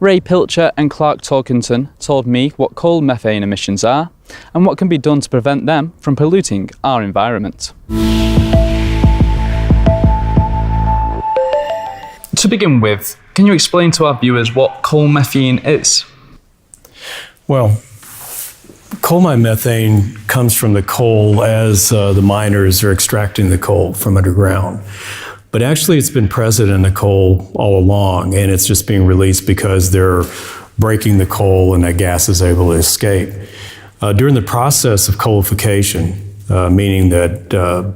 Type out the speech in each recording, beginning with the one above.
Ray Pilcher and Clark Talkington told me what coal methane emissions are and what can be done to prevent them from polluting our environment. To begin with, can you explain to our viewers what coal methane is? Well, coal mine methane comes from the coal as the miners are extracting the coal from underground. But actually it's been present in the coal all along, and it's just being released because they're breaking the coal and that gas is able to escape. During the process of coalification, meaning that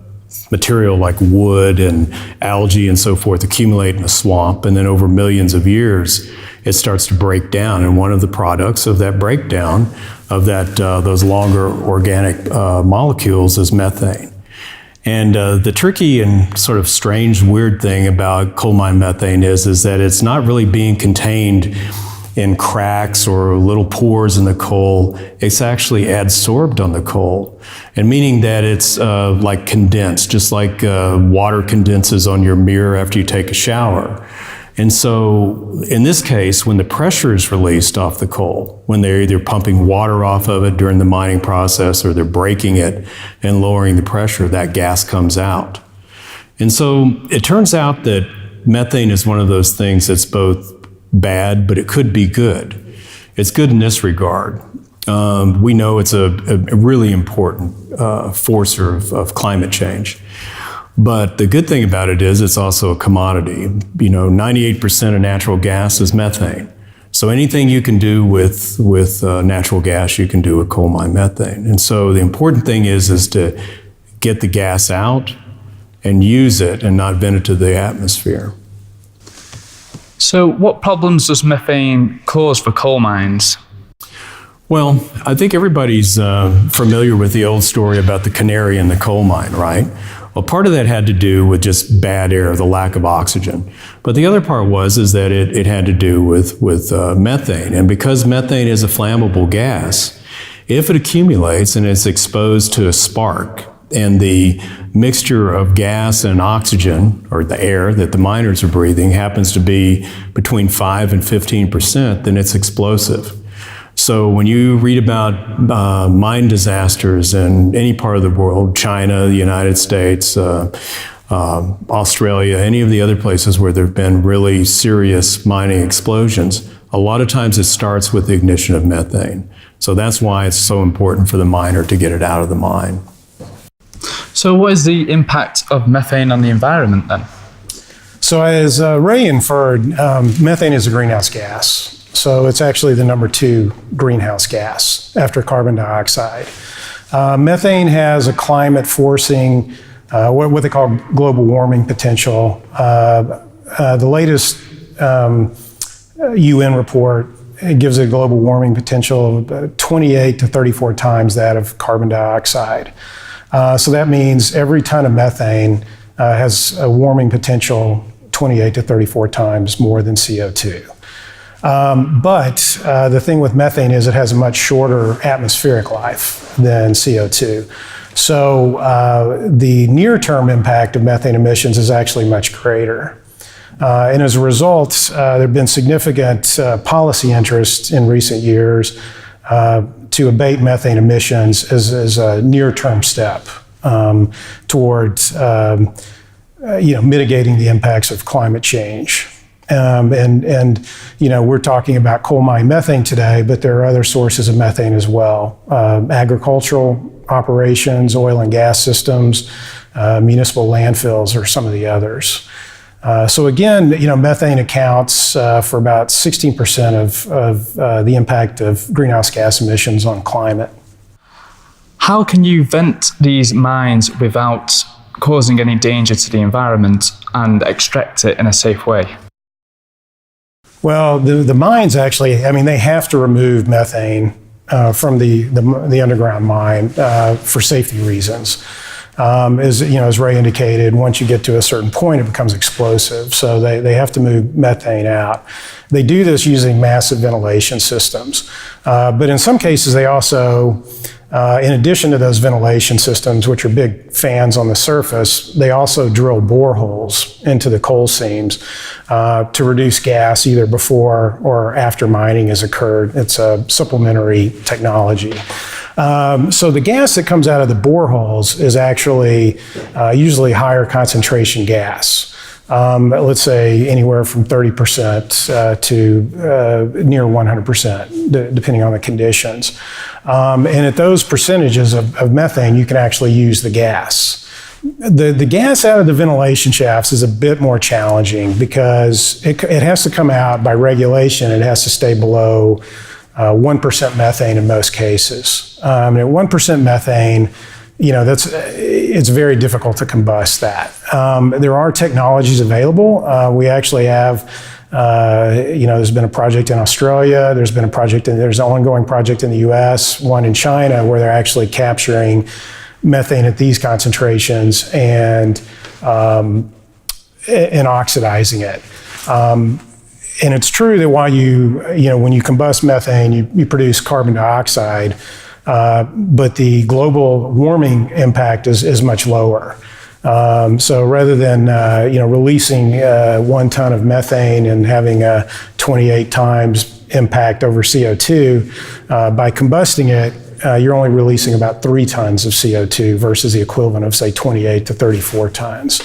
material like wood and algae and so forth accumulate in a swamp, and then over millions of years it starts to break down, and one of the products of that breakdown of that those longer organic molecules is methane. And the tricky and sort of strange, weird thing about coal mine methane is that it's not really being contained in cracks or little pores in the coal. It's actually adsorbed on the coal, and meaning that it's like condensed, just like water condenses on your mirror after you take a shower. And so in this case, when the pressure is released off the coal, when they're either pumping water off of it during the mining process or they're breaking it and lowering the pressure, that gas comes out. And so it turns out that methane is one of those things that's both bad, but it could be good. It's good in this regard. We know it's a really important forcer of climate change. But the good thing about it is it's also a commodity. 98% of natural gas is methane. So anything you can do with natural gas, you can do with coal mine methane. And so the important thing is to get the gas out and use it and not vent it to the atmosphere. So what problems does methane cause for coal mines? Well, I think everybody's familiar with the old story about the canary in the coal mine, right? Well, part of that had to do with just bad air, the lack of oxygen. But the other part is that it had to do with methane. And because methane is a flammable gas, if it accumulates and it's exposed to a spark, and the mixture of gas and oxygen, or the air that the miners are breathing, happens to be between 5 and 15%, then it's explosive. So when you read about mine disasters in any part of the world, China, the United States, Australia, any of the other places where there have been really serious mining explosions, a lot of times it starts with the ignition of methane. So that's why it's so important for the miner to get it out of the mine. So what is the impact of methane on the environment then? So as Ray inferred, methane is a greenhouse gas. So it's actually the number 2 greenhouse gas after carbon dioxide. Methane has a climate forcing, what they call global warming potential. The latest UN report, it gives a global warming potential of 28 to 34 times that of carbon dioxide. So that means every ton of methane has a warming potential 28 to 34 times more than CO2. But the thing with methane is it has a much shorter atmospheric life than CO2. So the near-term impact of methane emissions is actually much greater. And as a result, there have been significant policy interest in recent years to abate methane emissions as a near-term step towards mitigating the impacts of climate change. We're talking about coal mine methane today, but there are other sources of methane as well. Agricultural operations, oil and gas systems, municipal landfills are some of the others. So again, methane accounts for about 16% of the impact of greenhouse gas emissions on climate. How can you vent these mines without causing any danger to the environment and extract it in a safe way? Well, the mines actually, they have to remove methane from the underground mine for safety reasons. As Ray indicated, once you get to a certain point, it becomes explosive. So they have to move methane out. They do this using massive ventilation systems. But in some cases, they also in addition to those ventilation systems, which are big fans on the surface, they also drill boreholes into the coal seams to reduce gas either before or after mining has occurred. It's a supplementary technology. So the gas that comes out of the boreholes is actually usually higher concentration gas. Let's say anywhere from 30% to near 100%, depending on the conditions. And at those percentages of methane, you can actually use the gas. The gas out of the ventilation shafts is a bit more challenging because it has to come out by regulation. It has to stay below 1% methane in most cases. And at 1% methane, it's very difficult to combust that. There are technologies available. We actually have, there's been a project in Australia. There's an ongoing project in the U.S., one in China, where they're actually capturing methane at these concentrations and oxidizing it. And it's true that when you combust methane, you produce carbon dioxide. But the global warming impact is much lower. So rather than releasing 1 ton of methane and having a 28 times impact over CO2, by combusting it, you're only releasing about 3 tons of CO2 versus the equivalent of, say, 28 to 34 tons.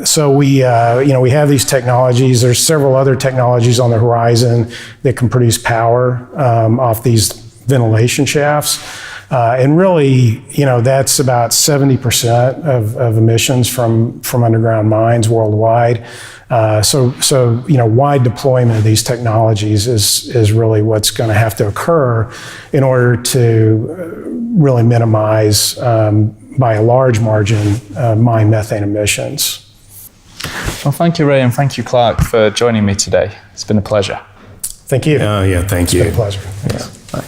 So we have these technologies. There's several other technologies on the horizon that can produce power off these ventilation shafts. And really, that's about 70% of emissions from underground mines worldwide. So wide deployment of these technologies is really what's going to have to occur in order to really minimize, by a large margin, mine methane emissions. Well, thank you, Ray, and thank you, Clark, for joining me today. It's been a pleasure. Thank you. Oh, yeah, thank you. It's been a pleasure. Yeah.